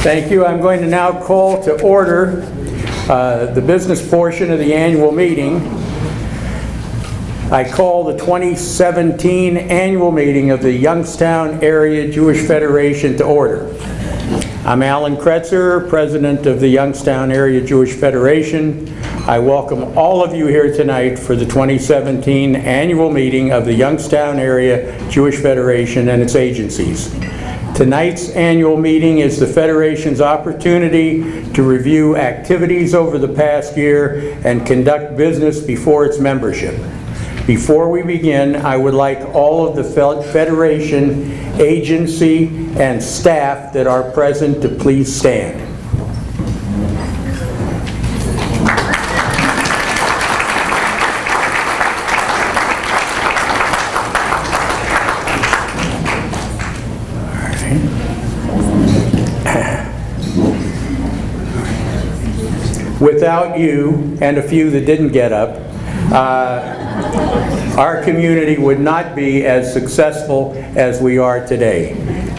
Thank you. I'm going to now call to order the business portion of the annual meeting. I call the 2017 annual meeting of the Youngstown Area Jewish Federation to order. I'm Alan Kretzer, President of the Youngstown Area Jewish Federation. I welcome all of you here tonight for the 2017 annual meeting of the Youngstown Area Jewish Federation and its agencies. Tonight's annual meeting is the Federation's opportunity to review activities over the past year and conduct business before its membership. Before we begin, I would like all of the Federation, agency, and staff that are present to please stand. Without you, and a few that didn't get up, our community would not be as successful as we are today.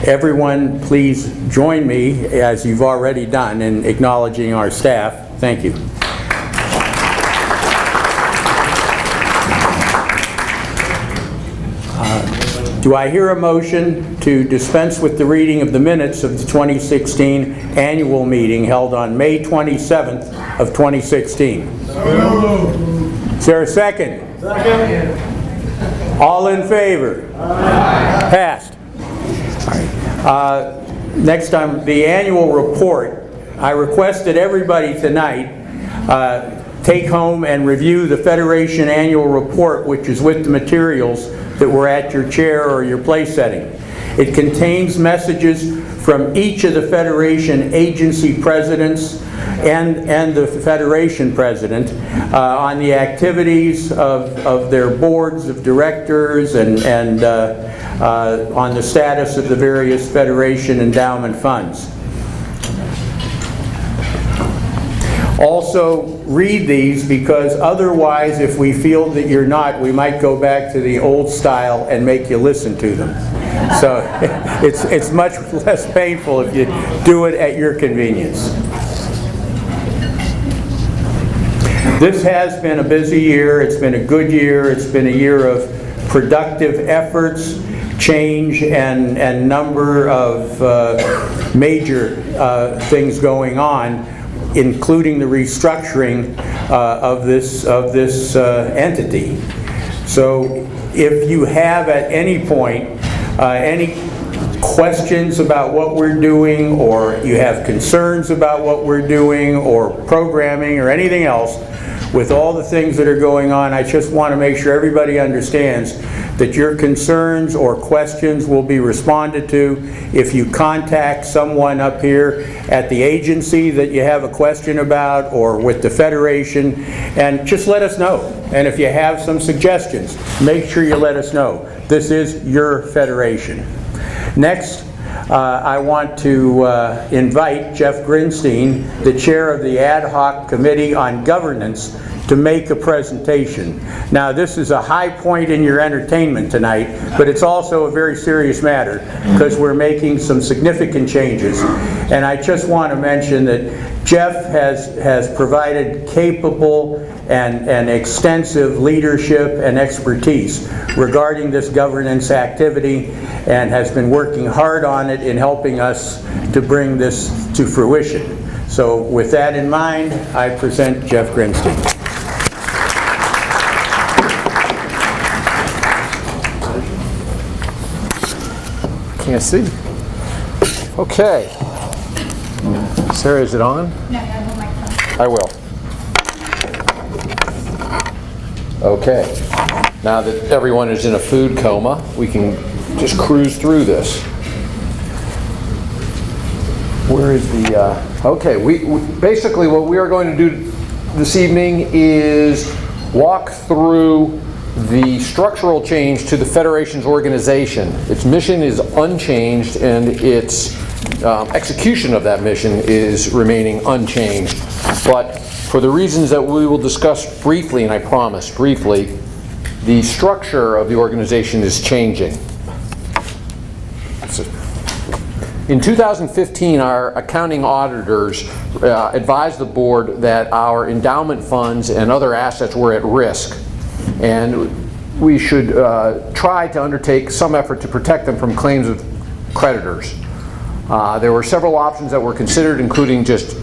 Everyone, please join me, as you've already done, in acknowledging our staff. Thank you. Do I hear a motion to dispense with the reading of the minutes of the 2016 annual meeting held on May 27th of 2016? Is there a second? Second. All in favor? Aye. Passed. All right. Next time, the annual report. I requested everybody tonight take home and review the Federation annual report, which is with the materials that were at your chair or your place setting. It contains messages from each of the Federation agency presidents and the Federation president on the activities of their boards of directors and on the status of the various Federation endowment funds. Also, read these, because otherwise, if we feel that you're not, we might go back to the old style and make you listen to them. So it's much less painful if you do it at your convenience. This has been a busy year. It's been a good year. It's been a year of productive efforts, change, and number of major things going on, including the restructuring of this entity. So if you have at any point any questions about what we're doing, or you have concerns about what we're doing, or programming, or anything else, with all the things that are going on, I just want to make sure everybody understands that your concerns or questions will be responded to. If you contact someone up here at the agency that you have a question about, or with the Federation, and just let us know. And if you have some suggestions, make sure you let us know. This is your Federation. Next, I want to invite Jeff Grinstein, the chair of the Ad Hoc Committee on Governance, to make a presentation. Now, this is a high point in your entertainment tonight, but it's also a very serious matter because we're making some significant changes. And I just want to mention that Jeff has provided capable and extensive leadership and expertise regarding this governance activity, and has been working hard on it in helping us to bring this to fruition. So with that in mind, I present Jeff Grinstein. Can't see. Okay. Sarah, is it on? No, I have my phone. I will. Okay. Now that everyone is in a food coma, we can just cruise through this. Where is the... Okay, we basically what we are going to do this evening is walk through the structural change to the Federation's organization. Its mission is unchanged, and its execution of that mission is remaining unchanged. But for the reasons that we will discuss briefly, and I promise briefly, the structure of the organization is changing. In 2015, our accounting auditors advised the board that our endowment funds and other assets were at risk, and we should try to undertake some effort to protect them from claims of creditors. There were several options that were considered, including just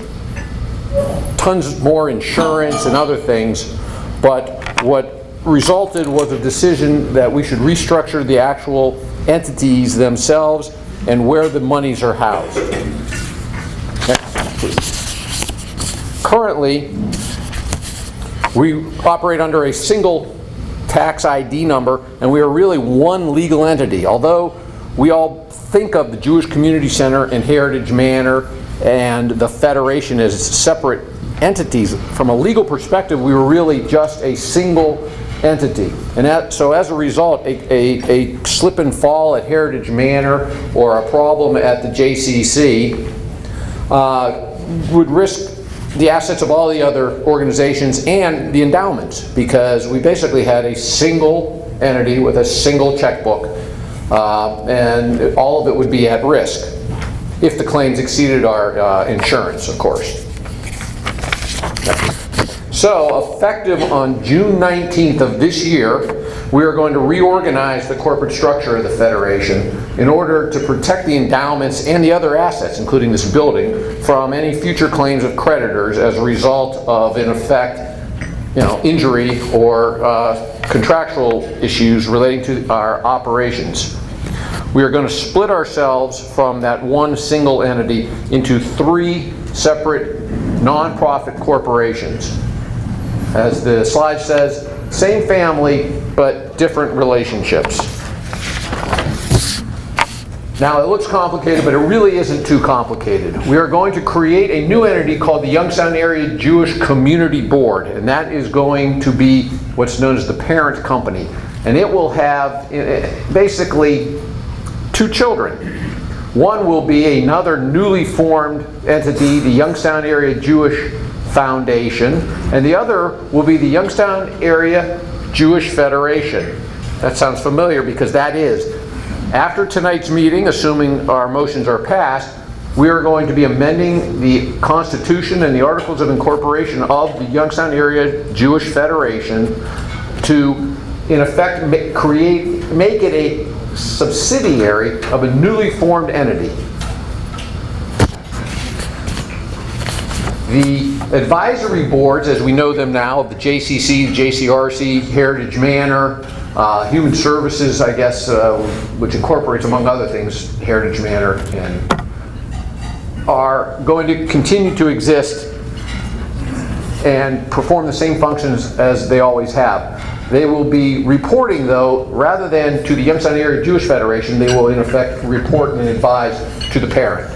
tons more insurance and other things, but what resulted was a decision that we should restructure the actual entities themselves and where the monies are housed. Next, please. Currently, we operate under a single tax ID number, and we are really one legal entity. Although we all think of the Jewish Community Center and Heritage Manor and the Federation as separate entities, from a legal perspective, we were really just a single entity. And so as a result, a slip and fall at Heritage Manor or a problem at the JCC would risk the assets of all the other organizations and the endowments, because we basically had a single entity with a single checkbook, and all of it would be at risk if the claims exceeded our insurance, of course. So, effective on June 19th of this year, we are going to reorganize the corporate structure of the Federation in order to protect the endowments and the other assets, including this building, from any future claims of creditors as a result of, in effect, injury or contractual issues relating to our operations. We are going to split ourselves from that one single entity into 3 separate nonprofit corporations. As the slide says, same family, but different relationships. Now, it looks complicated, but it really isn't too complicated. We are going to create a new entity called the Youngstown Area Jewish Community Board, and that is going to be what's known as the parent company. And it will have basically 2 children. One will be another newly formed entity, the Youngstown Area Jewish Foundation, and the other will be the Youngstown Area Jewish Federation. That sounds familiar because that is. After tonight's meeting, assuming our motions are passed, we are going to be amending the Constitution and the Articles of Incorporation of the Youngstown Area Jewish Federation to, in effect, make it a subsidiary of a newly formed entity. The advisory boards, as we know them now, of the JCC, JCRC, Heritage Manor, Human Services, I guess, which incorporates, among other things, Heritage Manor, and are going to continue to exist and perform the same functions as they always have. They will be reporting, though, rather than to the Youngstown Area Jewish Federation, they will in effect report and advise to the parent.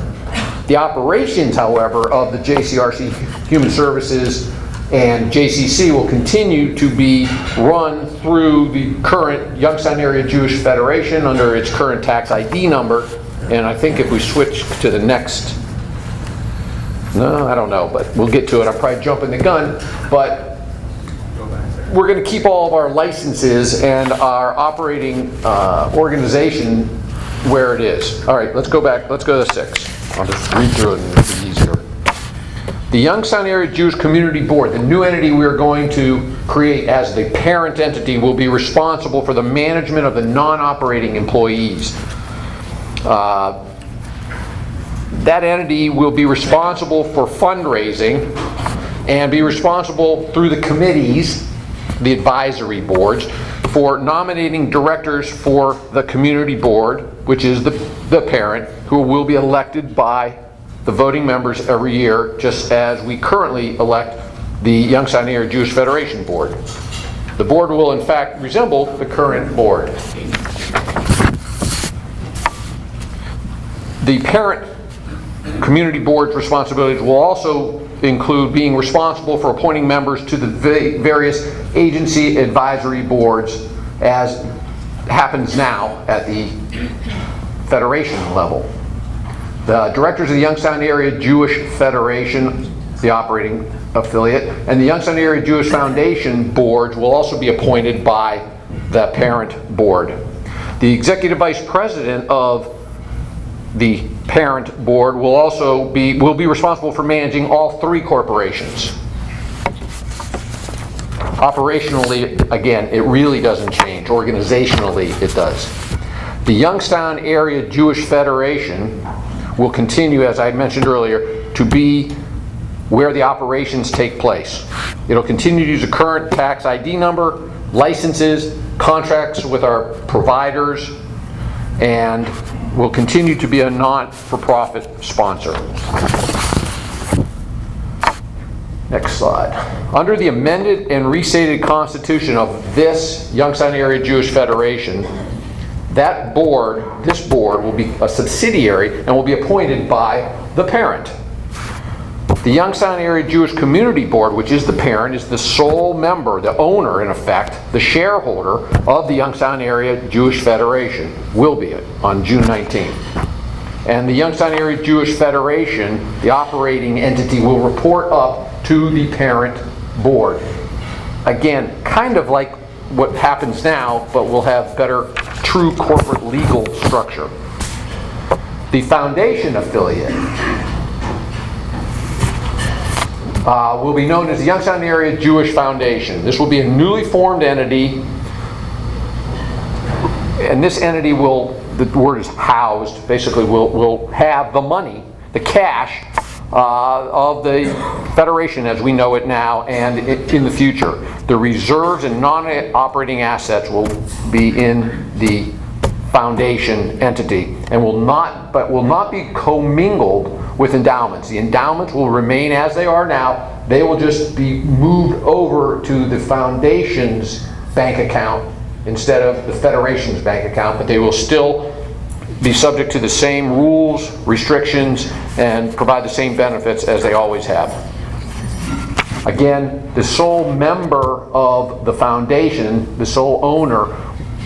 The operations, however, of the JCRC, Human Services, and JCC will continue to be run through the current Youngstown Area Jewish Federation under its current tax ID number. And I think if we switch to the next, no, I don't know, but we'll get to it. I'm probably jumping the gun, but we're going to keep all of our licenses and our operating organization where it is. All right, let's go back. Let's go to 6. I'll just read through it and make it easier. The Youngstown Area Jewish Community Board, the new entity we are going to create as the parent entity, will be responsible for the management of the non-operating employees. That entity will be responsible for fundraising and be responsible through the committees, the advisory boards, for nominating directors for the community board, which is the parent, who will be elected by the voting members every year, just as we currently elect the Youngstown Area Jewish Federation board. The board will in fact resemble the current board. The parent community board's responsibilities will also include being responsible for appointing members to the various agency advisory boards, as happens now at the Federation level. The directors of the Youngstown Area Jewish Federation, the operating affiliate, and the Youngstown Area Jewish Foundation boards will also be appointed by the parent board. The executive vice president of the parent board will be responsible for managing all 3 corporations. Operationally, again, it really doesn't change. Organizationally, it does. The Youngstown Area Jewish Federation will continue, as I mentioned earlier, to be where the operations take place. It'll continue to use a current tax ID number, licenses, contracts with our providers, and will continue to be a not-for-profit sponsor. Next slide. Under the amended and restated constitution of this Youngstown Area Jewish Federation, this board will be a subsidiary and will be appointed by the parent. The Youngstown Area Jewish Community Board, which is the parent, is the sole member, the owner in effect, the shareholder of the Youngstown Area Jewish Federation, will be on June 19th. And the Youngstown Area Jewish Federation, the operating entity, will report up to the parent board. Again, kind of like what happens now, but we'll have better true corporate legal structure. The foundation affiliate will be known as the Youngstown Area Jewish Foundation. This will be a newly formed entity, and this entity will, the word is housed, basically will have the money, the cash of the Federation as we know it now and in the future. The reserves and non-operating assets will be in the foundation entity and will not be commingled with endowments. The endowments will remain as they are now. They will just be moved over to the foundation's bank account instead of the Federation's bank account, but they will still be subject to the same rules, restrictions, and provide the same benefits as they always have. Again, the sole member of the foundation, the sole owner,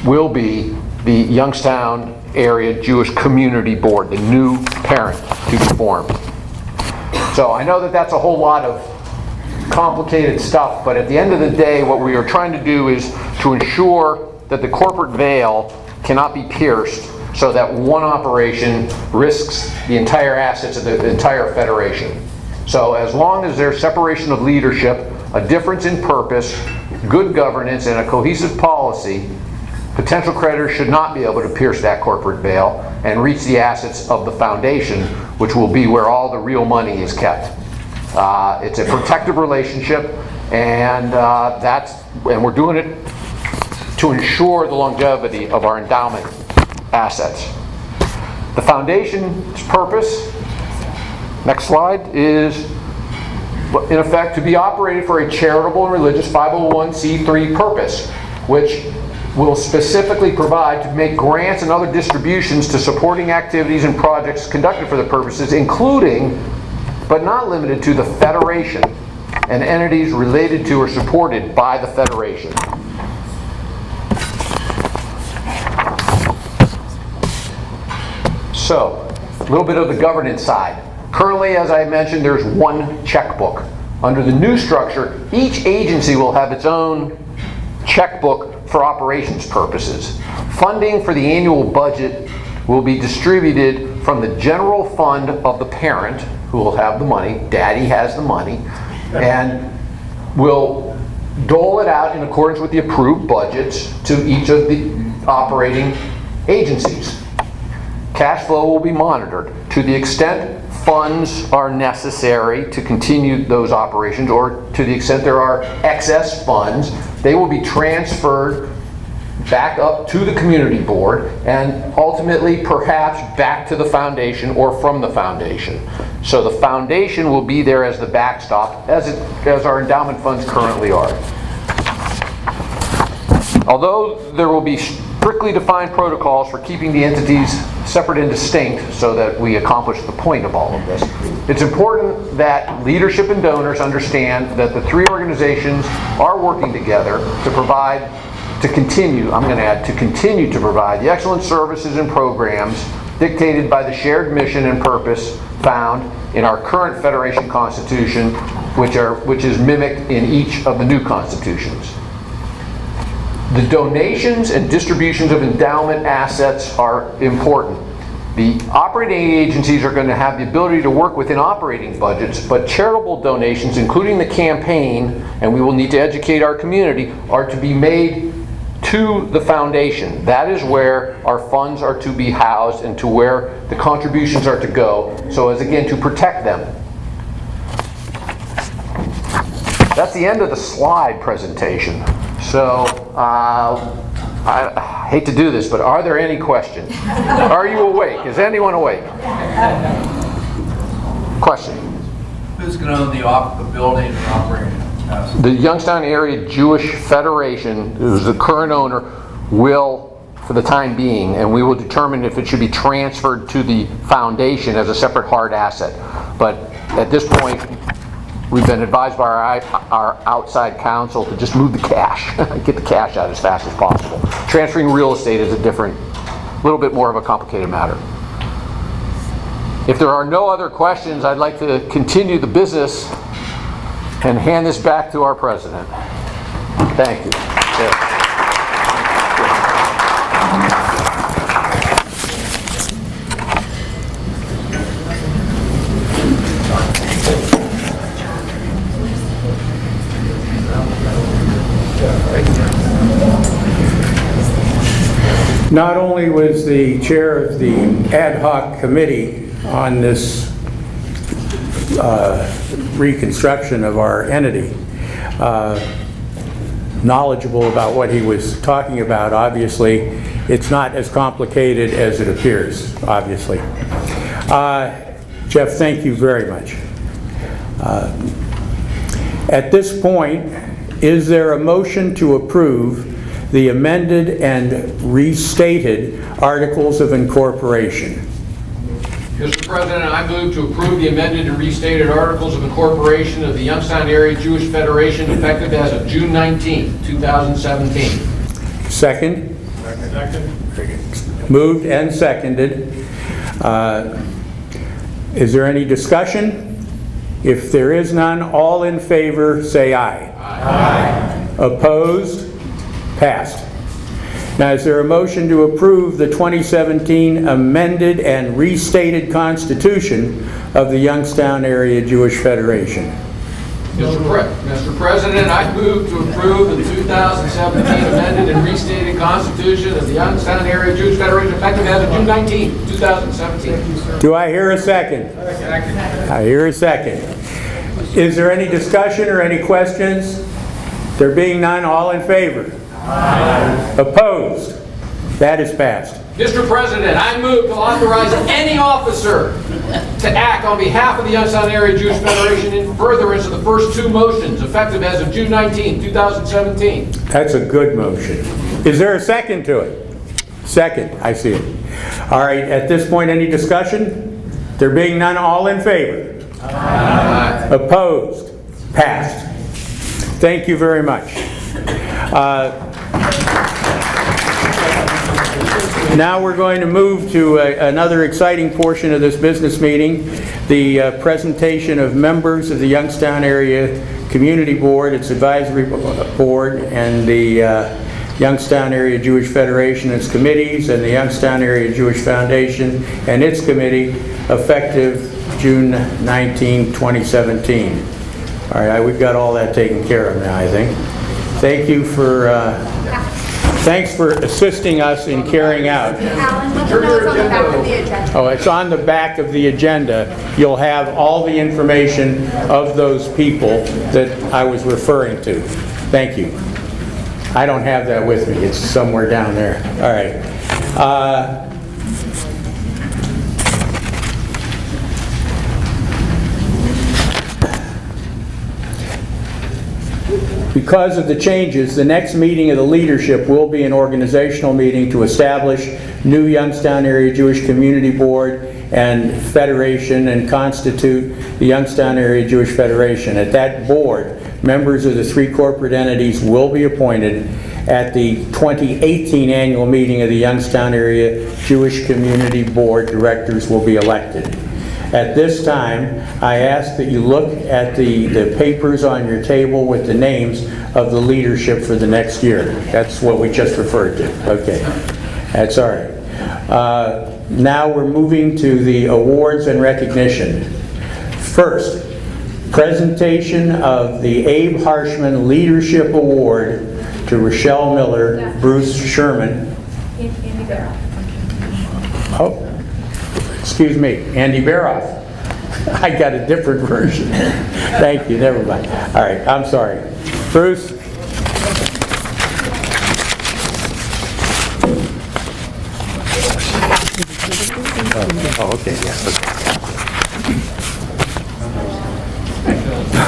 will be the Youngstown Area Jewish Community Board, the new parent to be formed. So I know that that's a whole lot of complicated stuff, but at the end of the day, what we are trying to do is to ensure that the corporate veil cannot be pierced so that one operation risks the entire assets of the entire Federation. So as long as there's separation of leadership, a difference in purpose, good governance, and a cohesive policy, potential creditors should not be able to pierce that corporate veil and reach the assets of the foundation, which will be where all the real money is kept. It's a protective relationship, and we're doing it to ensure the longevity of our endowment assets. The foundation's purpose, next slide, is in effect to be operated for a charitable and religious 501c3 purpose, which will specifically provide to make grants and other distributions to supporting activities and projects conducted for the purposes, including but not limited to the Federation and entities related to or supported by the Federation. So, a little bit of the governance side. Currently, as I mentioned, there's one checkbook. Under the new structure, each agency will have its own checkbook for operations purposes. Funding for the annual budget will be distributed from the general fund of the parent, who will have the money, daddy has the money, and will dole it out in accordance with the approved budgets to each of the operating agencies. Cash flow will be monitored. To the extent funds are necessary to continue those operations, or to the extent there are excess funds, they will be transferred back up to the community board and ultimately perhaps back to the foundation or from the foundation. So the foundation will be there as the backstop, as our endowment funds currently are. Although there will be strictly defined protocols for keeping the entities separate and distinct so that we accomplish the point of all of this, it's important that leadership and donors understand that the three organizations are working together to continue to provide the excellent services and programs dictated by the shared mission and purpose found in our current Federation Constitution, which is mimicked in each of the new constitutions. The donations and distributions of endowment assets are important. The operating agencies are going to have the ability to work within operating budgets, but charitable donations, including the campaign, and we will need to educate our community, are to be made to the foundation. That is where our funds are to be housed and to where the contributions are to go, so as again to protect them. That's the end of the slide presentation. So I hate to do this, but are there any questions? Are you awake? Is anyone awake? Question. Who's going to own the building and operating capacity? The Youngstown Area Jewish Federation, who's the current owner, will, for the time being, and we will determine if it should be transferred to the foundation as a separate hard asset. But at this point, we've been advised by our outside counsel to just move the cash, get the cash out as fast as possible. Transferring real estate is a little bit more of a complicated matter. If there are no other questions, I'd like to continue the business and hand this back to our president. Thank you. Yeah. Not only was the chair of the ad hoc committee on this reconstruction of our entity knowledgeable about what he was talking about, obviously, it's not as complicated as it appears, obviously. Jeff, thank you very much. At this point, is there a motion to approve the amended and restated Articles of Incorporation? Mr. President, I move to approve the amended and restated Articles of Incorporation of the Youngstown Area Jewish Federation effective as of June 19, 2017. Second? Second. Moved and seconded. Is there any discussion? If there is none, all in favor say aye. Aye. Opposed? Passed. Now, is there a motion to approve the 2017 amended and restated Constitution of the Youngstown Area Jewish Federation? Mr. President, I move to approve the 2017 amended and restated Constitution of the Youngstown Area Jewish Federation effective as of June 19, 2017. Do I hear a second? Second. I hear a second. Is there any discussion or any questions? There being none, all in favor? Aye. Opposed? That is passed. Mr. President, I move to authorize any officer to act on behalf of the Youngstown Area Jewish Federation in furtherance of the first two motions effective as of June 19, 2017. That's a good motion. Is there a second to it? Second, I see it. All right, at this point, any discussion? There being none, all in favor? Aye. Opposed? Passed. Thank you very much. Now we're going to move to another exciting portion of this business meeting, the presentation of members of the Youngstown Area Community Board, its advisory board, and the Youngstown Area Jewish Federation, its committees, and the Youngstown Area Jewish Foundation and its committee, effective June 19, 2017. All right, we've got all that taken care of now, I think. Thank you for, thanks for assisting us in carrying out. Alan, let them know it's on the back of the agenda. Oh, it's on the back of the agenda. You'll have all the information of those people that I was referring to. Thank you. I don't have that with me. It's somewhere down there. All right. Because of the changes, the next meeting of the leadership will be an organizational meeting to establish new Youngstown Area Jewish Community Board and Federation and constitute the Youngstown Area Jewish Federation. At that board, members of the three corporate entities will be appointed. At the 2018 annual meeting of the Youngstown Area Jewish Community Board, directors will be elected. At this time, I ask that you look at the papers on your table with the names of the leadership for the next year. That's what we just referred to. Okay. That's all right. Now we're moving to the awards and recognition. First, presentation of the Abe Harshman Leadership Award to Rochelle Miller, Bruce Sherman. Andy Barrow. Oh, excuse me, Andy Baroff. I got a different version. Thank you, never mind. All right, I'm sorry. Bruce? Oh, okay, yes.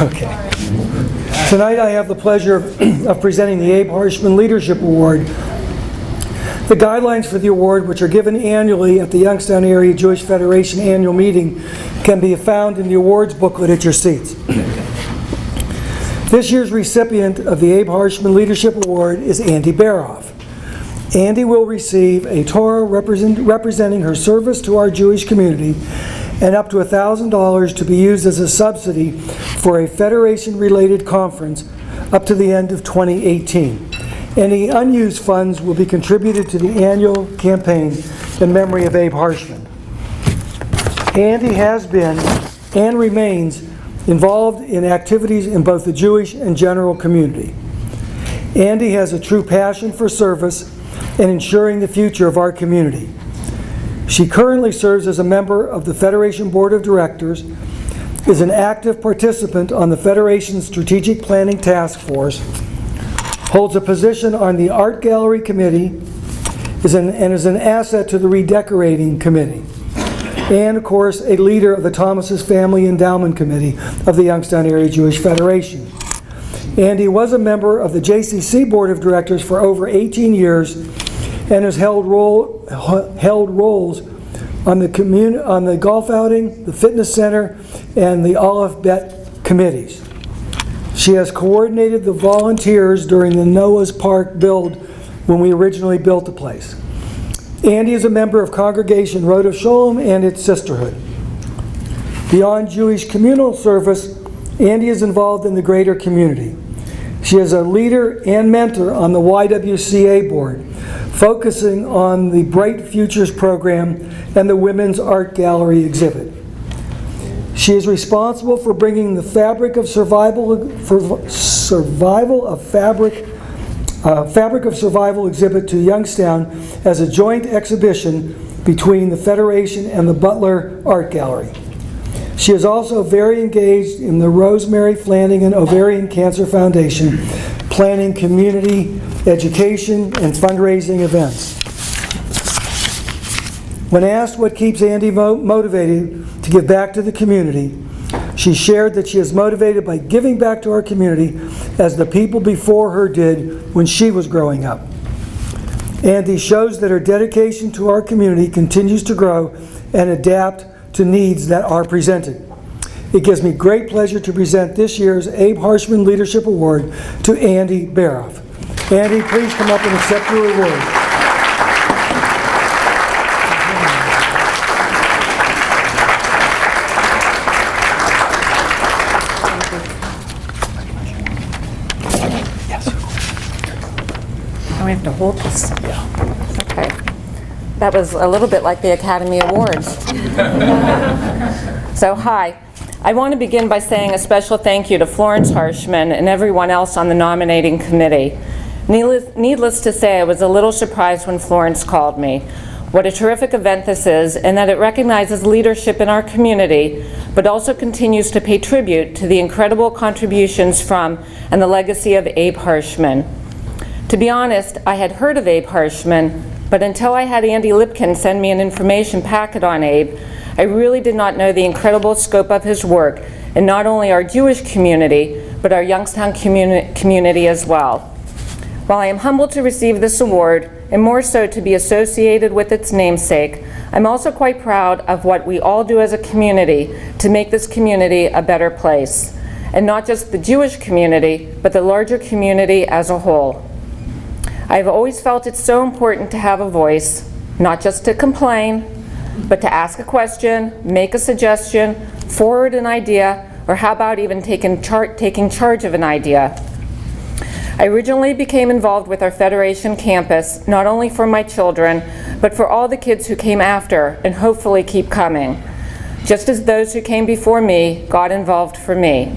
Okay. Tonight I have the pleasure of presenting the Abe Harshman Leadership Award. The guidelines for the award, which are given annually at the Youngstown Area Jewish Federation annual meeting, can be found in the awards booklet at your seats. This year's recipient of the Abe Harshman Leadership Award is Andy Baroff. Andy will receive a Torah representing her service to our Jewish community and up to $1,000 to be used as a subsidy for a Federation-related conference up to the end of 2018. Any unused funds will be contributed to the annual campaign in memory of Abe Harshman. Andy has been and remains involved in activities in both the Jewish and general community. Andy has a true passion for service and ensuring the future of our community. She currently serves as a member of the Federation Board of Directors, is an active participant on the Federation's Strategic Planning Task Force, holds a position on the Art Gallery Committee, is an asset to the Redecorating Committee, and of course a leader of the Thomas's Family Endowment Committee of the Youngstown Area Jewish Federation. Andy was a member of the JCC Board of Directors for over 18 years and has held roles on the golf outing, the fitness center, and the Aleph Bet committees. She has coordinated the volunteers during the Noah's Park build when we originally built the place. Andy is a member of Congregation Road of Sholem and its sisterhood. Beyond Jewish communal service, Andy is involved in the greater community. She is a leader and mentor on the YWCA board, focusing on the Bright Futures program and the Women's Art Gallery exhibit. She is responsible for bringing the Fabric of Survival exhibit to Youngstown as a joint exhibition between the Federation and the Butler Art Gallery. She is also very engaged in the Rosemary Flanagan Ovarian Cancer Foundation, planning community education and fundraising events. When asked what keeps Andy motivated to give back to the community, she shared that she is motivated by giving back to our community as the people before her did when she was growing up. Andy shows that her dedication to our community continues to grow and adapt to needs that are presented. It gives me great pleasure to present this year's Abe Harshman Leadership Award to Andy Baroff. Andy, please come up and accept your award. We have to hold this. Okay. That was a little bit like the Academy Awards. So, hi. I want to begin by saying a special thank you to Florence Harshman and everyone else on the nominating committee. Needless to say, I was a little surprised when Florence called me. What a terrific event this is, and that it recognizes leadership in our community, but also continues to pay tribute to the incredible contributions from and the legacy of Abe Harshman. To be honest, I had heard of Abe Harshman, but until I had Andy Lipkin send me an information packet on Abe, I really did not know the incredible scope of his work in not only our Jewish community, but our Youngstown community as well. While I am humbled to receive this award, and more so to be associated with its namesake, I'm also quite proud of what we all do as a community to make this community a better place. And not just the Jewish community, but the larger community as a whole. I've always felt it's so important to have a voice, not just to complain, but to ask a question, make a suggestion, forward an idea, or how about even taking charge of an idea. I originally became involved with our Federation campus, not only for my children, but for all the kids who came after and hopefully keep coming. Just as those who came before me got involved for me.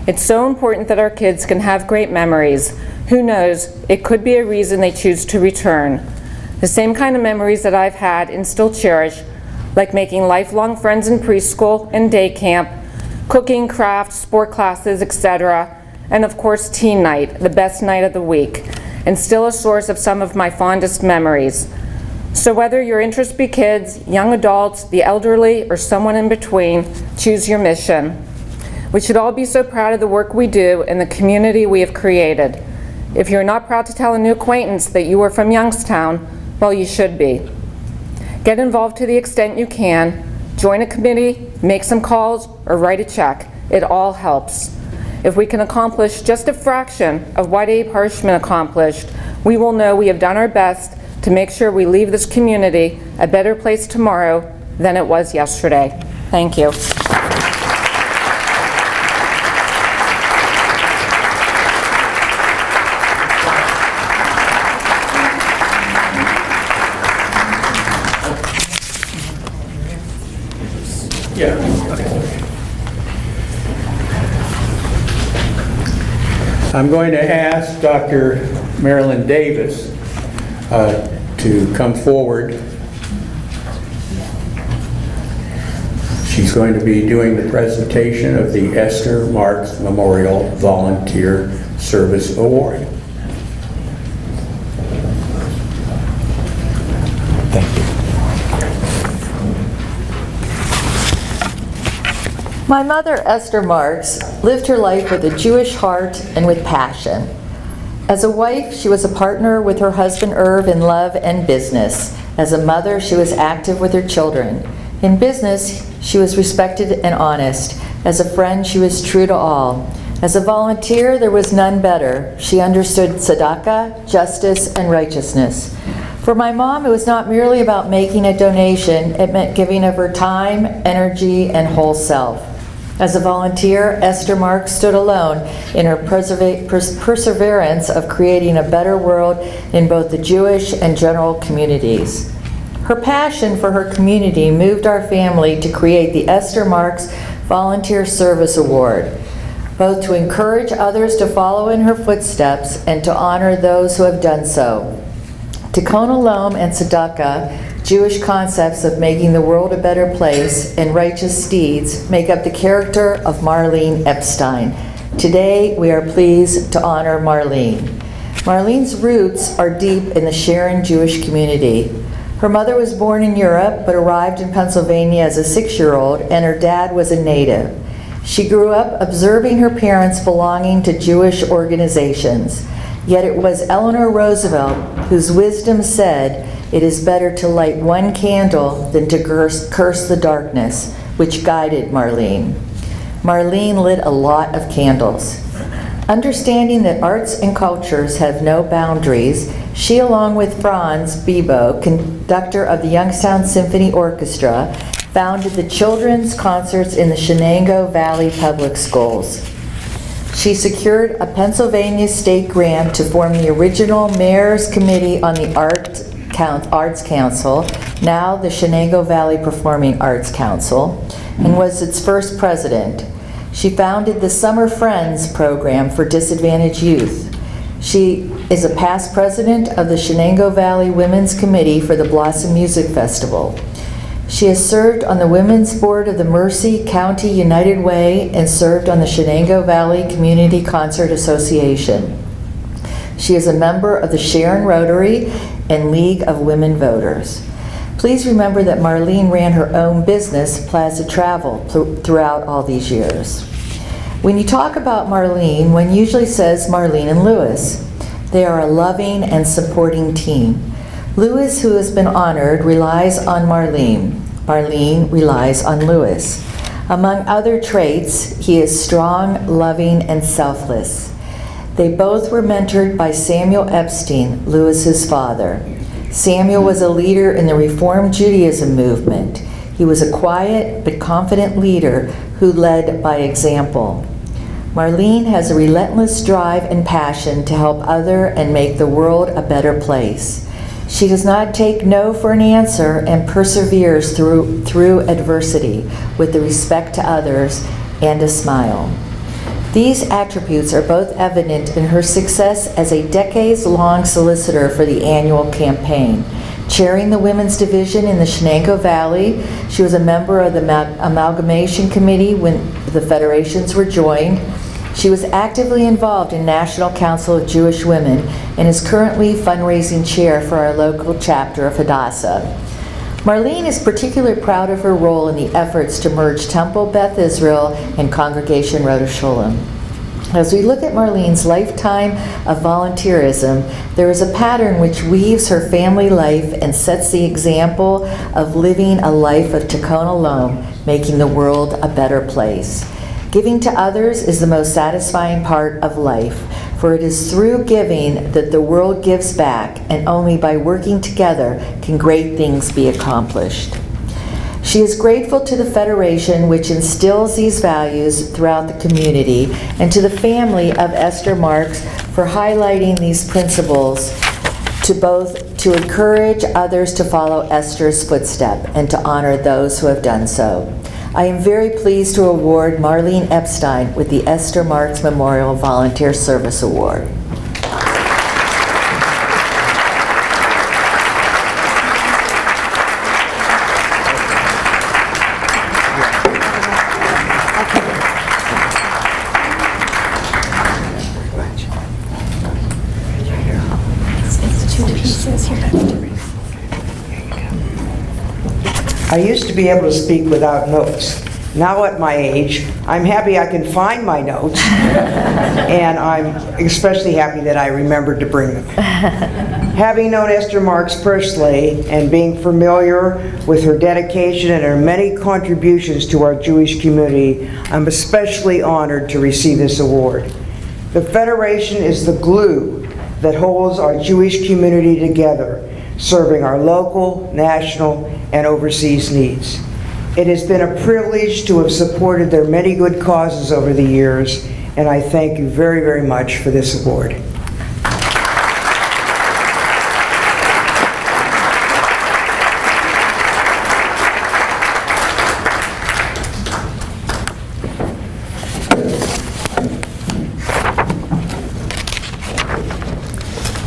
It's so important that our kids can have great memories. Who knows, it could be a reason they choose to return. The same kind of memories that I've had and still cherish, like making lifelong friends in preschool and day camp, cooking, crafts, sport classes, etc., and of course teen night, the best night of the week, and still a source of some of my fondest memories. So whether your interests be kids, young adults, the elderly, or someone in between, choose your mission. We should all be so proud of the work we do and the community we have created. If you're not proud to tell a new acquaintance that you are from Youngstown, well, you should be. Get involved to the extent you can. Join a committee, make some calls, or write a check. It all helps. If we can accomplish just a fraction of what Abe Harshman accomplished, we will know we have done our best to make sure we leave this community a better place tomorrow than it was yesterday. Thank you. I'm going to ask Dr. Marilyn Davis to come forward. She's going to be doing the presentation of the Esther Marks Memorial Volunteer Service Award. Thank you. My mother, Esther Marks, lived her life with a Jewish heart and with passion. As a wife, she was a partner with her husband Irv in love and business. As a mother, she was active with her children. In business, she was respected and honest. As a friend, she was true to all. As a volunteer, there was none better. She understood tzedakah, justice, and righteousness. For my mom, it was not merely about making a donation, it meant giving of her time, energy, and whole self. As a volunteer, Esther Marks stood alone in her perseverance of creating a better world in both the Jewish and general communities. Her passion for her community moved our family to create the Esther Marks Volunteer Service Award, both to encourage others to follow in her footsteps and to honor those who have done so. Tikkun Olam and tzedakah, Jewish concepts of making the world a better place, and righteous deeds make up the character of Marlene Epstein. Today, we are pleased to honor Marlene. Marlene's roots are deep in the Sharon Jewish community. Her mother was born in Europe but arrived in Pennsylvania as a 6-year-old, and her dad was a native. She grew up observing her parents belonging to Jewish organizations. Yet it was Eleanor Roosevelt whose wisdom said, "It is better to light one candle than to curse the darkness," which guided Marlene. Marlene lit a lot of candles. Understanding that arts and cultures have no boundaries, she, along with Franz Bibo, conductor of the Youngstown Symphony Orchestra, founded the children's concerts in the Shenango Valley Public Schools. She secured a Pennsylvania state grant to form the original Mayor's Committee on the Arts Council, now the Shenango Valley Performing Arts Council, and was its first president. She founded the Summer Friends program for disadvantaged youth. She is a past president of the Shenango Valley Women's Committee for the Blossom Music Festival. She has served on the Women's Board of the Mercy County United Way and served on the Shenango Valley Community Concert Association. She is a member of the Sharon Rotary and League of Women Voters. Please remember that Marlene ran her own business, Plaza Travel, throughout all these years. When you talk about Marlene, one usually says Marlene and Lewis. They are a loving and supporting team. Lewis, who has been honored, relies on Marlene. Marlene relies on Lewis. Among other traits, he is strong, loving, and selfless. They both were mentored by Samuel Epstein, Lewis's father. Samuel was a leader in the Reform Judaism movement. He was a quiet but confident leader who led by example. Marlene has a relentless drive and passion to help others and make the world a better place. She does not take no for an answer and perseveres through adversity with the respect to others and a smile. These attributes are both evident in her success as a decades-long solicitor for the annual campaign. Chairing the Women's Division in the Shenango Valley, she was a member of the Amalgamation Committee when the federations were joined. She was actively involved in National Council of Jewish Women and is currently fundraising chair for our local chapter of Hadassah. Marlene is particularly proud of her role in the efforts to merge Temple Beth Israel and Congregation Rhoda Sholem. As we look at Marlene's lifetime of volunteerism, there is a pattern which weaves her family life and sets the example of living a life of tikkun olam, making the world a better place. Giving to others is the most satisfying part of life, for it is through giving that the world gives back, and only by working together can great things be accomplished. She is grateful to the Federation, which instills these values throughout the community, and to the family of Esther Marks for highlighting these principles to encourage others to follow Esther's footstep and to honor those who have done so. I am very pleased to award Marlene Epstein with the Esther Marks Memorial Volunteer Service Award. I used to be able to speak without notes. Now at my age, I'm happy I can find my notes, and I'm especially happy that I remembered to bring them. Having known Esther Marks personally and being familiar with her dedication and her many contributions to our Jewish community, I'm especially honored to receive this award. The Federation is the glue that holds our Jewish community together, serving our local, national, and overseas needs. It has been a privilege to have supported their many good causes over the years, and I thank you very, very much for this award.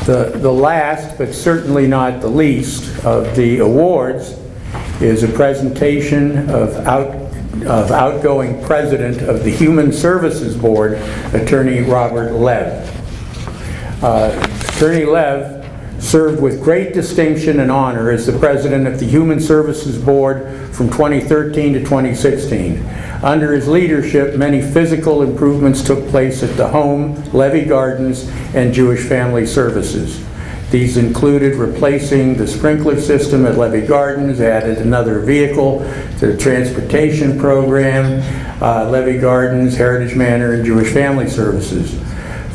The last, but certainly not the least, of the awards is a presentation of outgoing President of the Human Services Board, Attorney Robert Lev. Attorney Lev served with great distinction and honor as the President of the Human Services Board from 2013 to 2016. Under his leadership, many physical improvements took place at the home, Levy Gardens, and Jewish Family Services. These included replacing the sprinkler system at Levy Gardens, added another vehicle to the transportation program, Levy Gardens, Heritage Manor, and Jewish Family Services.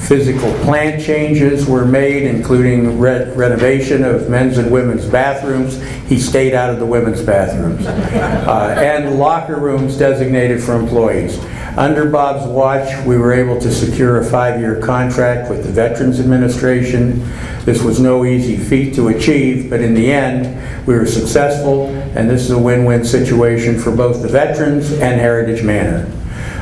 Physical plant changes were made, including renovation of men's and women's bathrooms. He stayed out of the women's bathrooms. And locker rooms designated for employees. Under Bob's watch, we were able to secure a 5-year contract with the Veterans Administration. This was no easy feat to achieve, but in the end, we were successful, and this is a win-win situation for both the veterans and Heritage Manor.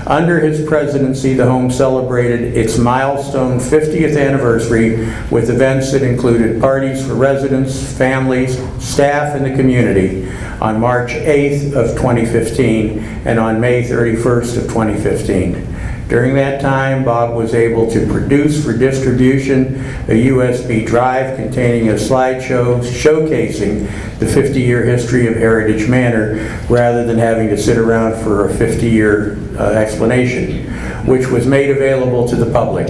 Under his presidency, the home celebrated its milestone 50th anniversary with events that included parties for residents, families, staff, and the community on March 8th of 2015 and on May 31st of 2015. During that time, Bob was able to produce for distribution a USB drive containing a slideshow showcasing the 50-year history of Heritage Manor rather than having to sit around for a 50-year explanation, which was made available to the public.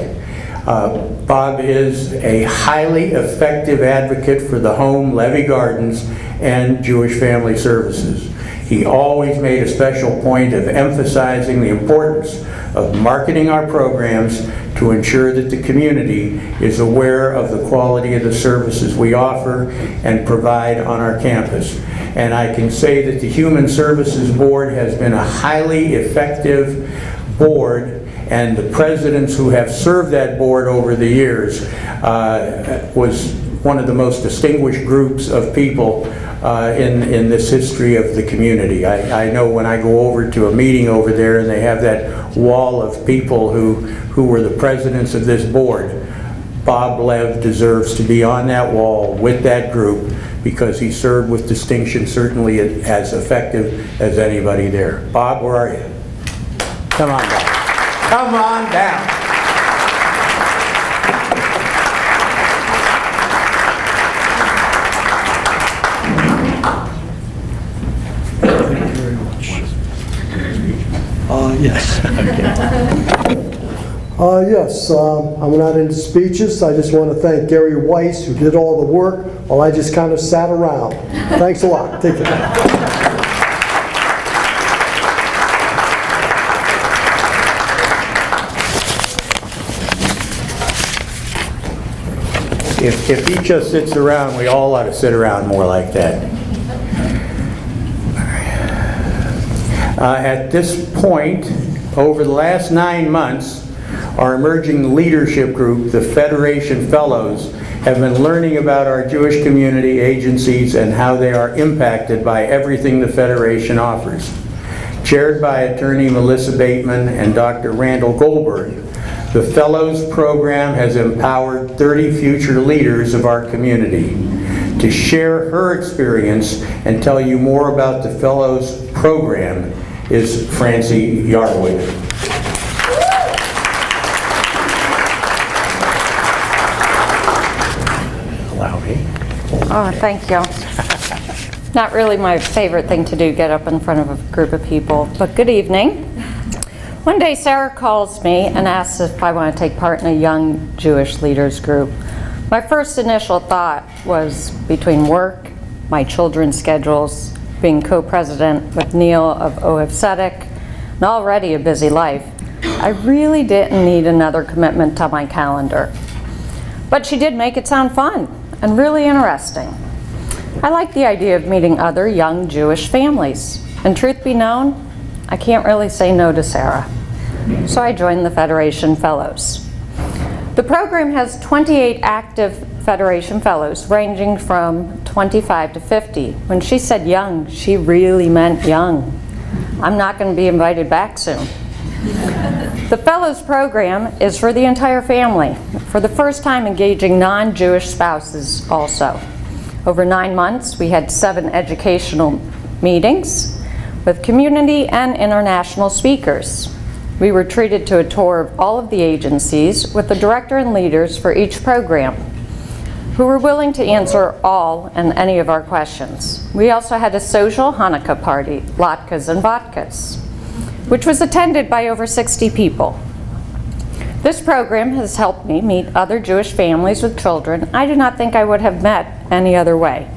Bob is a highly effective advocate for the home, Levy Gardens, and Jewish Family Services. He always made a special point of emphasizing the importance of marketing our programs to ensure that the community is aware of the quality of the services we offer and provide on our campus. And I can say that the Human Services Board has been a highly effective board, and the presidents who have served that board over the years was one of the most distinguished groups of people in this history of the community. I know when I go over to a meeting over there and they have that wall of people who were the presidents of this board, Bob Lev deserves to be on that wall with that group because he served with distinction, certainly as effective as anybody there. Bob, where are you? Come on down. Come on down. Yes. Yes, I'm not into speeches. I just want to thank Gary Weiss, who did all the work, while I just kind of sat around. Thanks a lot. Take care. If he just sits around, we all ought to sit around more like that. At this point, over the last 9 months, our emerging leadership group, the Federation Fellows, have been learning about our Jewish community agencies and how they are impacted by everything the Federation offers. Chaired by attorney Melissa Bateman and Dr. Randall Goldberg, the Fellows program has empowered 30 future leaders of our community. To share her experience and tell you more about the Fellows program is Francie Yarwood. Allow me. Oh, thank you. Not really my favorite thing to do, get up in front of a group of people, but good evening. One day Sarah calls me and asks if I want to take part in a young Jewish leaders group. My first initial thought was between work, my children's schedules, being co-president with Neil of OF Tzedek, and already a busy life, I really didn't need another commitment to my calendar. But she did make it sound fun and really interesting. I like the idea of meeting other young Jewish families. And truth be known, I can't really say no to Sarah. So I joined the Federation Fellows. The program has 28 active Federation Fellows, ranging from 25 to 50. When she said young, she really meant young. I'm not going to be invited back soon. The Fellows program is for the entire family, for the first time engaging non-Jewish spouses also. Over 9 months, we had 7 educational meetings with community and international speakers. We were treated to a tour of all of the agencies with the director and leaders for each program, who were willing to answer all and any of our questions. We also had a social Hanukkah party, latkes and vodkas, which was attended by over 60 people. This program has helped me meet other Jewish families with children I do not think I would have met any other way.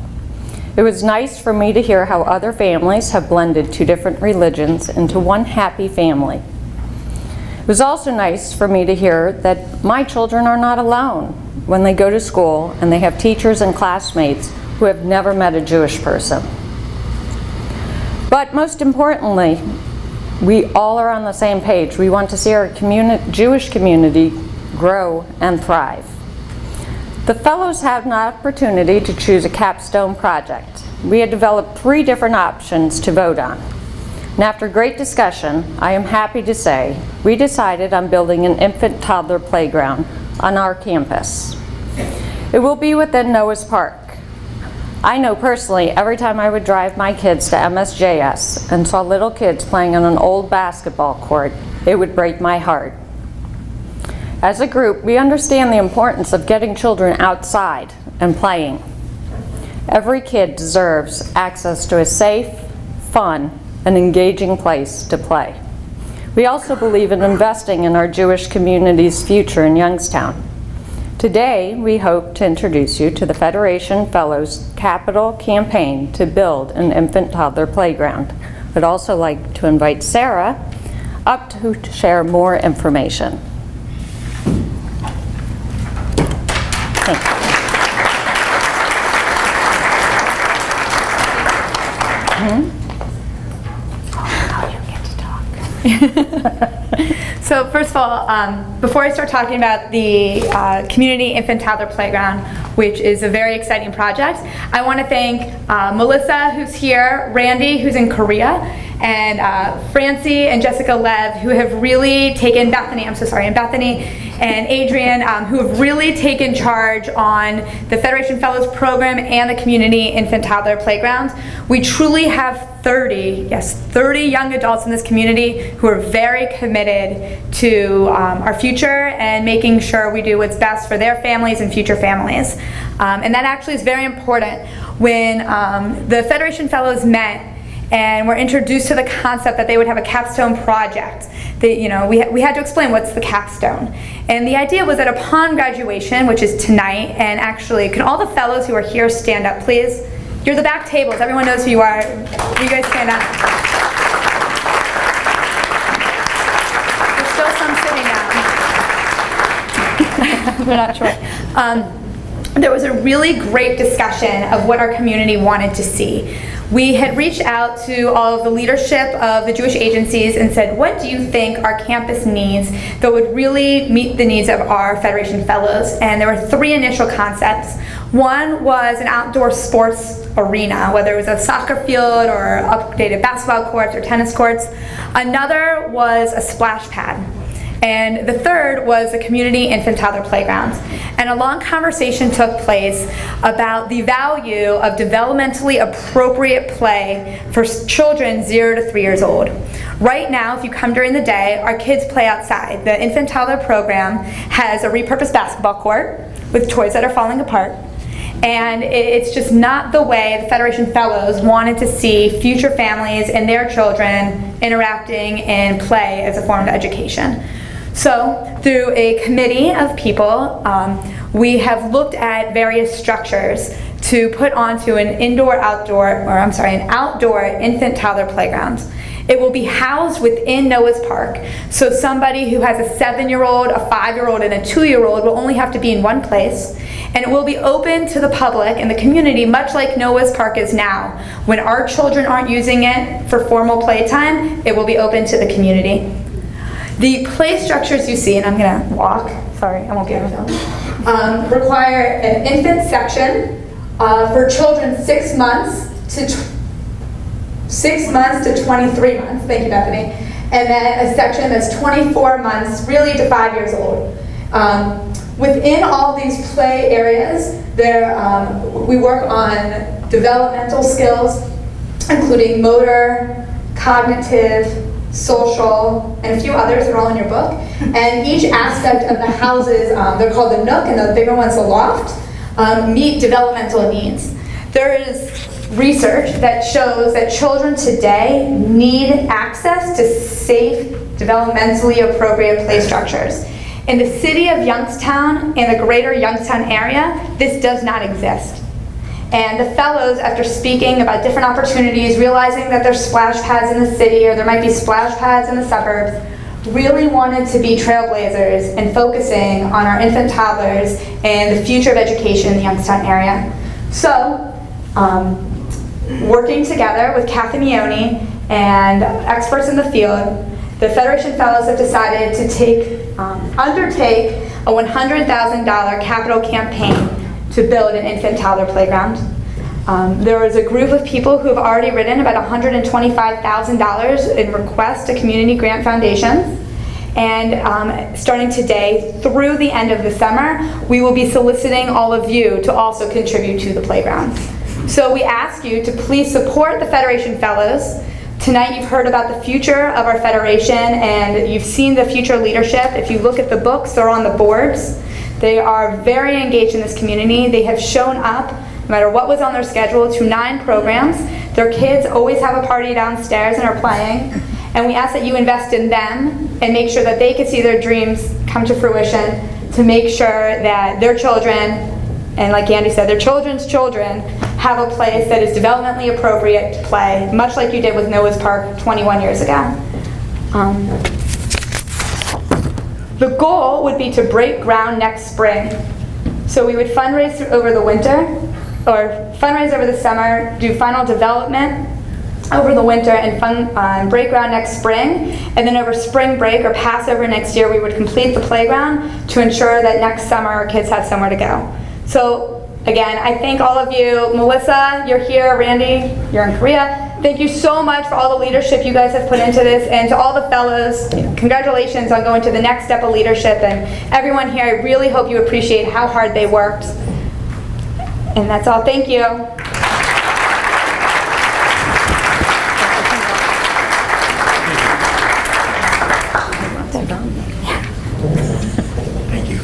It was nice for me to hear how other families have blended 2 different religions into one happy family. It was also nice for me to hear that my children are not alone when they go to school and they have teachers and classmates who have never met a Jewish person. But most importantly, we all are on the same page. We want to see our Jewish community grow and thrive. The Fellows have an opportunity to choose a capstone project. We had developed 3 different options to vote on. And after great discussion, I am happy to say we decided on building an infant toddler playground on our campus. It will be within Noah's Park. I know personally, every time I would drive my kids to MSJS and saw little kids playing on an old basketball court, it would break my heart. As a group, we understand the importance of getting children outside and playing. Every kid deserves access to a safe, fun, and engaging place to play. We also believe in investing in our Jewish community's future in Youngstown. Today, we hope to introduce you to the Federation Fellows Capital Campaign to build an infant toddler playground. I'd also like to invite Sarah up to share more information. Thank you. Oh, you get to talk. So first of all, before I start talking about the Community Infant Toddler Playground, which is a very exciting project, I want to thank Melissa, who's here, Randy, who's in Korea, and Francie and Jessica Lev, who have really taken, Bethany and Adrian, who have really taken charge on the Federation Fellows Program and the Community Infant Toddler Playgrounds. We truly have 30 young adults in this community who are very committed to our future and making sure we do what's best for their families and future families. And that actually is very important. When the Federation Fellows met and were introduced to the concept that they would have a capstone project, we had to explain what's the capstone. And the idea was that upon graduation, which is tonight, and actually, can all the fellows who are here stand up, please? You're the back tables. Everyone knows who you are. You guys stand up. There's still some sitting down. We're not sure. There was a really great discussion of what our community wanted to see. We had reached out to all of the leadership of the Jewish agencies and said, what do you think our campus needs that would really meet the needs of our Federation Fellows? And there were 3 initial concepts. One was an outdoor sports arena, whether it was a soccer field or updated basketball courts or tennis courts. Another was a splash pad. And the third was the Community Infant Toddler Playground. And a long conversation took place about the value of developmentally appropriate play for children 0 to 3 years old. Right now, if you come during the day, our kids play outside. The Infant Toddler Program has a repurposed basketball court with toys that are falling apart. And it's just not the way the Federation Fellows wanted to see future families and their children interacting and play as a form of education. So, through a committee of people, we have looked at various structures to put onto an outdoor infant toddler playground. It will be housed within Noah's Park. So somebody who has a 7-year-old, a 5-year-old, and a 2-year-old will only have to be in one place. And it will be open to the public and the community, much like Noah's Park is now. When our children aren't using it for formal playtime, it will be open to the community. The play structures you see, and I'm going to walk, sorry, I won't be able to, require an infant section for children 6 months to 23 months, thank you, Bethany, and then a section that's 24 months, really to 5 years old. Within all these play areas, we work on developmental skills, including motor, cognitive, social, and a few others that are all in your book. And each aspect of the houses, they're called the nook, and the bigger one's the loft, meet developmental needs. There is research that shows that children today need access to safe, developmentally appropriate play structures. In the city of Youngstown and the greater Youngstown area, this does not exist. And the fellows, after speaking about different opportunities, realizing that there's splash pads in the city or there might be splash pads in the suburbs, really wanted to be trailblazers and focusing on our infant toddlers and the future of education in the Youngstown area. So, working together with Kathy Meone and experts in the field, the Federation Fellows have decided to undertake a $100,000 capital campaign to build an infant toddler playground. There is a group of people who have already written about $125,000 in requests to community grant foundations. And starting today through the end of the summer, we will be soliciting all of you to also contribute to the playground. So we ask you to please support the Federation Fellows. Tonight you've heard about the future of our Federation and you've seen the future leadership. If you look at the books, they're on the boards. They are very engaged in this community. They have shown up, no matter what was on their schedule, to 9 programs. Their kids always have a party downstairs and are playing. And we ask that you invest in them and make sure that they can see their dreams come to fruition, to make sure that their children, and like Andy said, their children's children have a place that is developmentally appropriate to play, much like you did with Noah's Park 21 years ago. The goal would be to break ground next spring. So we would fundraise over the winter, or fundraise over the summer, do final development, over the winter and fun break ground next spring, and then over spring break or Passover next year we would complete the playground to ensure that next summer our kids have somewhere to go. So again, I thank all of you. Melissa, you're here. Randy, you're in Korea. Thank you so much for all the leadership you guys have put into this, and to all the fellows, congratulations on going to the next step of leadership, and everyone here, I really hope you appreciate how hard they worked. And that's all. Thank you. Thank you.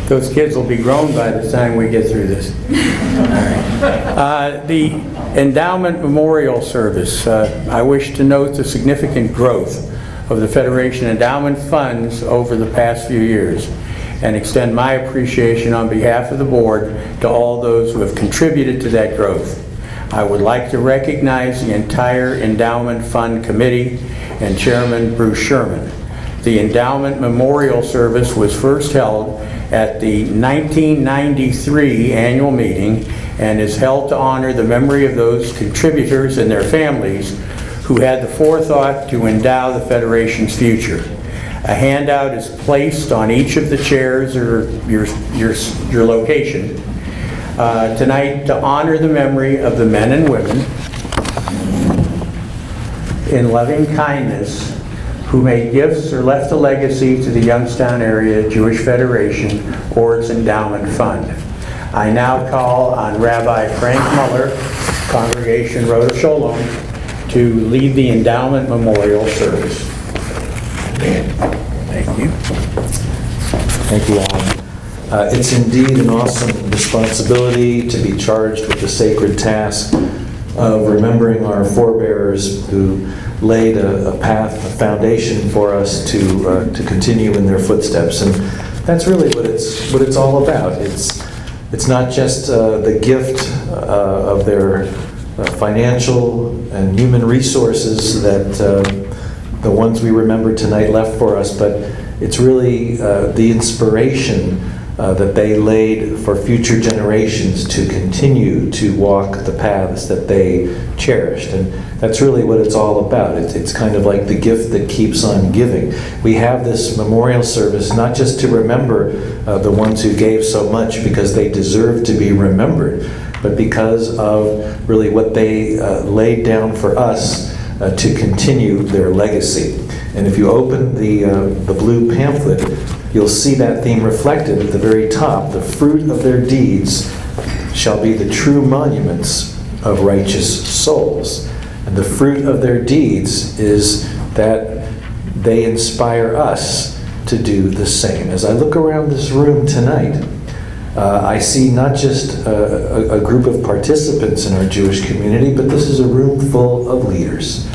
Those kids will be grown by the time we get through this. The Endowment Memorial Service. I wish to note the significant growth of the Federation Endowment funds over the past few years and extend my appreciation on behalf of the board to all those who have contributed to that growth. I would like to recognize the entire Endowment Fund Committee and Chairman Bruce Sherman. The Endowment Memorial Service was first held at the 1993 annual meeting and is held to honor the memory of those contributors and their families who had the forethought to endow the Federation's future. A handout is placed on each of the chairs or your location tonight to honor the memory of the men and women in loving kindness who made gifts or left a legacy to the Youngstown Area Jewish Federation or its endowment fund. I now call on Rabbi Frank Muller, Congregation Roda Sholom, to lead the Endowment Memorial Service. Thank you. Thank you, Alan. It's indeed an awesome responsibility to be charged with the sacred task of remembering our forebears who laid a path, a foundation for us to continue in their footsteps, and that's really what it's all about. It's not just the gift of their financial and human resources that the ones we remember tonight left for us, but it's really the inspiration that they laid for future generations to continue to walk the paths that they cherished. And that's really what it's all about. It's kind of like the gift that keeps on giving. We have this memorial service not just to remember the ones who gave so much because they deserve to be remembered, but because of really what they laid down for us to continue their legacy. And if you open the blue pamphlet, you'll see that theme reflected at the very top. The fruit of their deeds shall be the true monuments of righteous souls. And the fruit of their deeds is that they inspire us to do the same. As I look around this room tonight, I see not just a group of participants in our Jewish community, but this is a room full of leaders.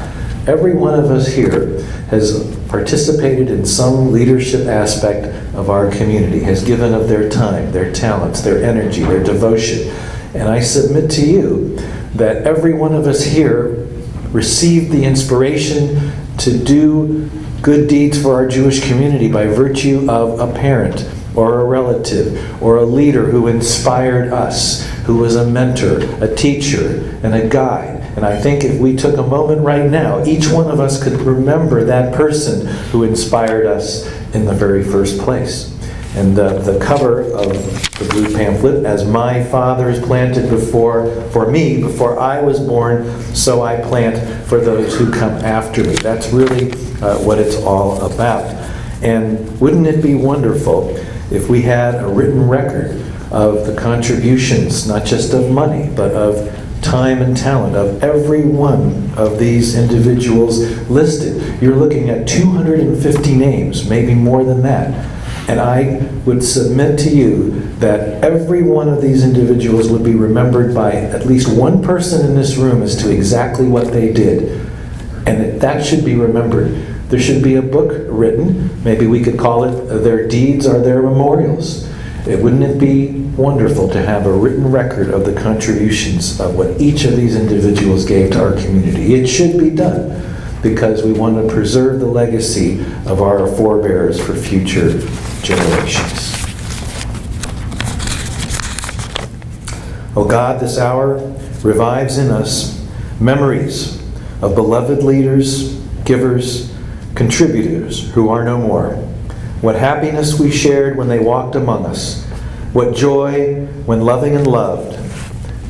Every one of us here has participated in some leadership aspect of our community, has given of their time, their talents, their energy, their devotion. And I submit to you that every one of us here received the inspiration to do good deeds for our Jewish community by virtue of a parent or a relative or a leader who inspired us, who was a mentor, a teacher, and a guide. And I think if we took a moment right now, each one of us could remember that person who inspired us in the very first place. And the cover of the blue pamphlet, as my fathers planted for me before I was born, so I plant for those who come after me. That's really what it's all about. And wouldn't it be wonderful if we had a written record of the contributions, not just of money, but of time and talent of every one of these individuals listed? You're looking at 250 names, maybe more than that. And I would submit to you that every one of these individuals would be remembered by at least one person in this room as to exactly what they did. And that should be remembered. There should be a book written. Maybe we could call it Their Deeds Are Their Memorials. Wouldn't it be wonderful to have a written record of the contributions of what each of these individuals gave to our community? It should be done because we want to preserve the legacy of our forebears for future generations. O God, this hour revives in us memories of beloved leaders, givers, contributors who are no more. What happiness we shared when they walked among us. What joy when loving and loved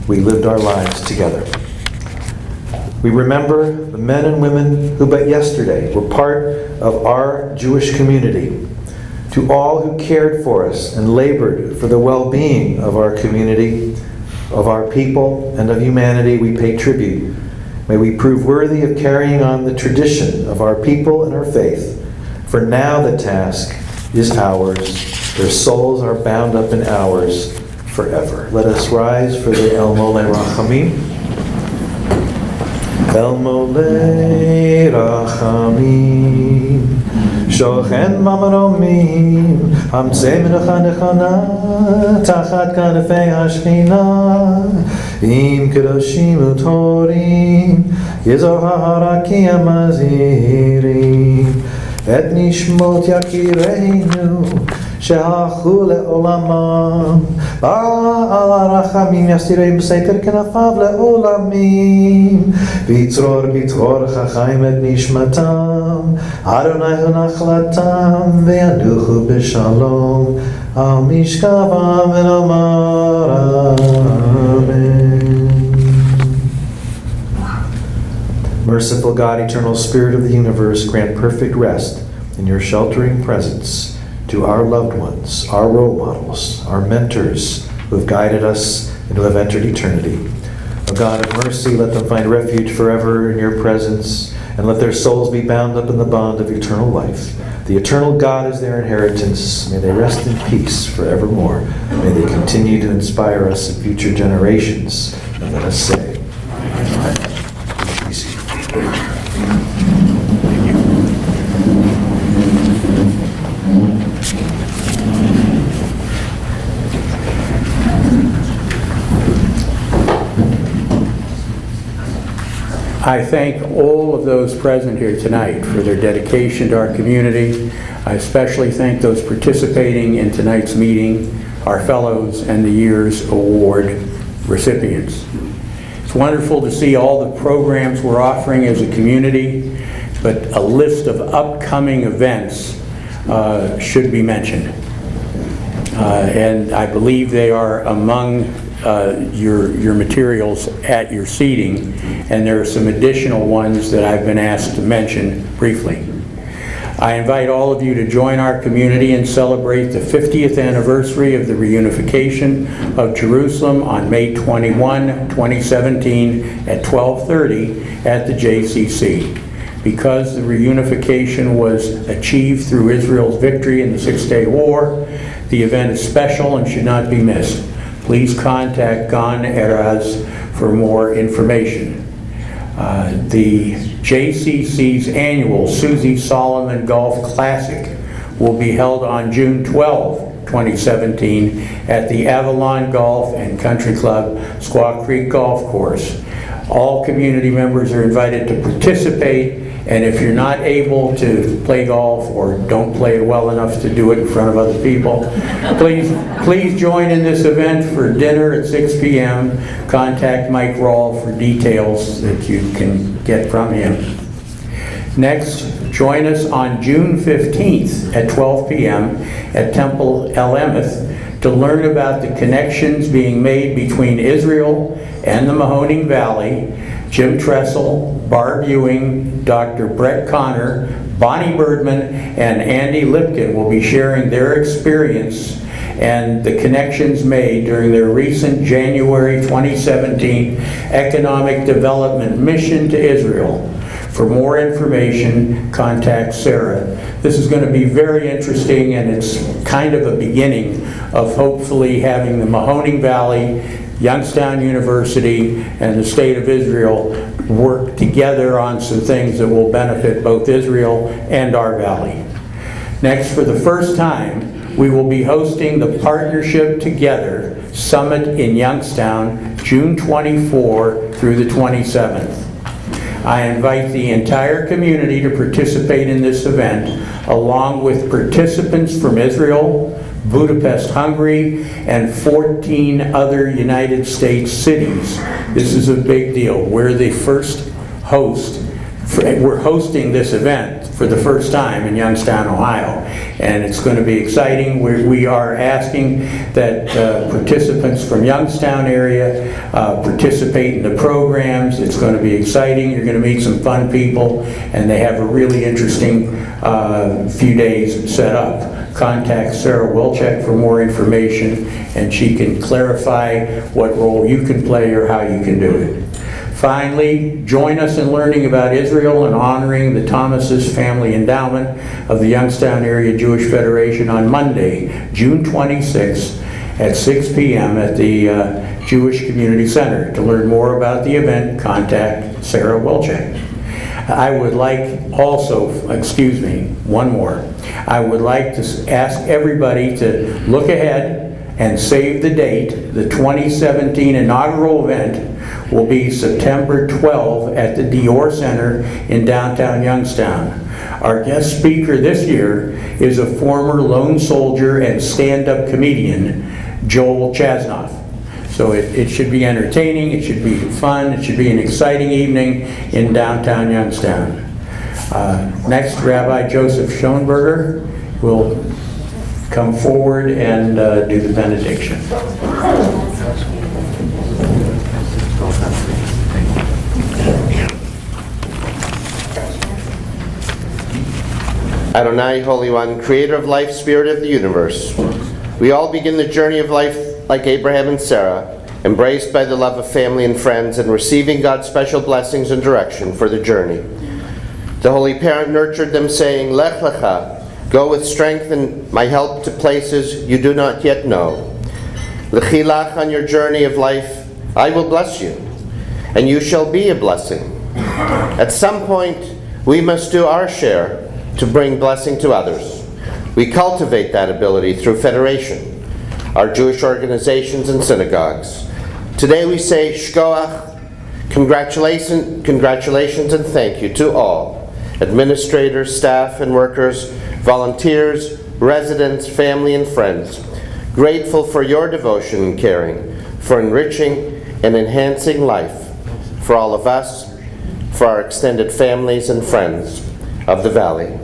we lived our lives together. We remember the men and women who but yesterday were part of our Jewish community. To all who cared for us and labored for the well-being of our community, of our people, and of humanity, we pay tribute. May we prove worthy of carrying on the tradition of our people and our faith. For now the task is ours. Their souls are bound up in ours forever. Let us rise for the El Mole Rachamim. El Mole Rachamim, Shochen Mamaromim, Hamzeh Menucha Nechona, Tachat Kanefei HaShechina, Im Kedoshim Utorim, Yezor HaHarakim Mazirim, Et Nishmot Yakireinu, שהלכו לעולמם, בעל הרחמים יסתירם בסתר כנפיו לעולמים, ויצרור בתרור חיים את נשמתם, אדוני הוא נחלתם, וינוחו בשלום, על משכבם ונאמר אמן. Merciful God, eternal Spirit of the universe, grant perfect rest in your sheltering presence to our loved ones, our role models, our mentors who have guided us and who have entered eternity. O God of mercy, let them find refuge forever in your presence, and let their souls be bound up in the bond of eternal life. The eternal God is their inheritance. May they rest in peace forevermore. May they continue to inspire us in future generations. And let us say, Amen. Be seated. I thank all of those present here tonight for their dedication to our community. I especially thank those participating in tonight's meeting, our fellows and the year's award recipients. It's wonderful to see all the programs we're offering as a community, but a list of upcoming events should be mentioned. And I believe they are among your materials at your seating, and there are some additional ones that I've been asked to mention briefly. I invite all of you to join our community and celebrate the 50th anniversary of the reunification of Jerusalem on May 21, 2017 at 12:30 at the JCC. Because the reunification was achieved through Israel's victory in the Six-Day War, the event is special and should not be missed. Please contact Gan Eraz for more information. The JCC's annual Susie Solomon Golf Classic will be held on June 12, 2017 at the Avalon Golf and Country Club, Squaw Creek Golf Course. All community members are invited to participate, and if you're not able to play golf or don't play it well enough to do it in front of other people, please join in this event for dinner at 6 p.m. Contact Mike Rawl for details that you can get from him. Next, join us on June 15th at 12 p.m. at Temple El Emeth to learn about the connections being made between Israel and the Mahoning Valley. Jim Tressel, Barb Ewing, Dr. Brett Connor, Bonnie Birdman, and Andy Lipkin will be sharing their experience and the connections made during their recent January 2017 Economic Development Mission to Israel. For more information, contact Sarah. This is going to be very interesting, and it's kind of a beginning of hopefully having the Mahoning Valley, Youngstown University, and the State of Israel work together on some things that will benefit both Israel and our valley. Next, for the first time, we will be hosting the Partnership Together Summit in Youngstown, June 24 through the 27th. I invite the entire community to participate in this event, along with participants from Israel, Budapest, Hungary, and 14 other United States cities. This is a big deal. We're the first host. We're hosting this event for the first time in Youngstown, Ohio, and it's going to be exciting. We are asking that participants from Youngstown area participate in the programs. It's going to be exciting. You're going to meet some fun people, and they have a really interesting few days set up. Contact Sarah Wilczek for more information, and she can clarify what role you can play or how you can do it. Finally, join us in learning about Israel and honoring the Thomas's Family Endowment of the Youngstown Area Jewish Federation on Monday, June 26th at 6 p.m. at the Jewish Community Center. To learn more about the event, contact Sarah Wilczek. I would like also, one more. I would like to ask everybody to look ahead and save the date. The 2017 inaugural event will be September 12 at the Dior Center in downtown Youngstown. Our guest speaker this year is a former lone soldier and stand-up comedian, Joel Chasnoff. So it should be entertaining, it should be fun, it should be an exciting evening in downtown Youngstown. Next, Rabbi Joseph Schoenberger will come forward and do the benediction. Adonai, Holy One, Creator of life, Spirit of the universe, we all begin the journey of life like Abraham and Sarah, embraced by the love of family and friends and receiving God's special blessings and direction for the journey. The Holy Parent nurtured them, saying, Lech Lecha, go with strength and my help to places you do not yet know. L'chilach, on your journey of life, I will bless you, and you shall be a blessing. At some point, we must do our share to bring blessing to others. We cultivate that ability through Federation, our Jewish organizations and synagogues. Today we say Shkoach, congratulations and thank you to all, administrators, staff and workers, volunteers, residents, family and friends, grateful for your devotion and caring, for enriching and enhancing life for all of us, for our extended families and friends of the Valley.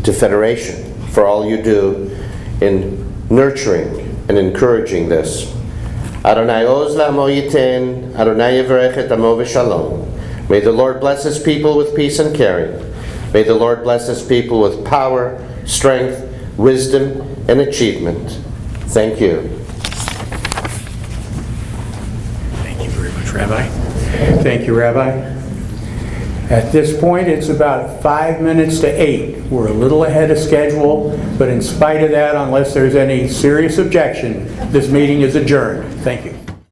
To Federation, for all you do in nurturing and encouraging this. Adonai oz la'amo yiten, Adonai yivarech et amo v'shalom. May the Lord bless his people with peace and caring. May the Lord bless his people with power, strength, wisdom, and achievement. Thank you. Thank you very much, Rabbi. Thank you, Rabbi. At this point, it's about 5 minutes to 8. We're a little ahead of schedule, but in spite of that, unless there's any serious objection, this meeting is adjourned. Thank you.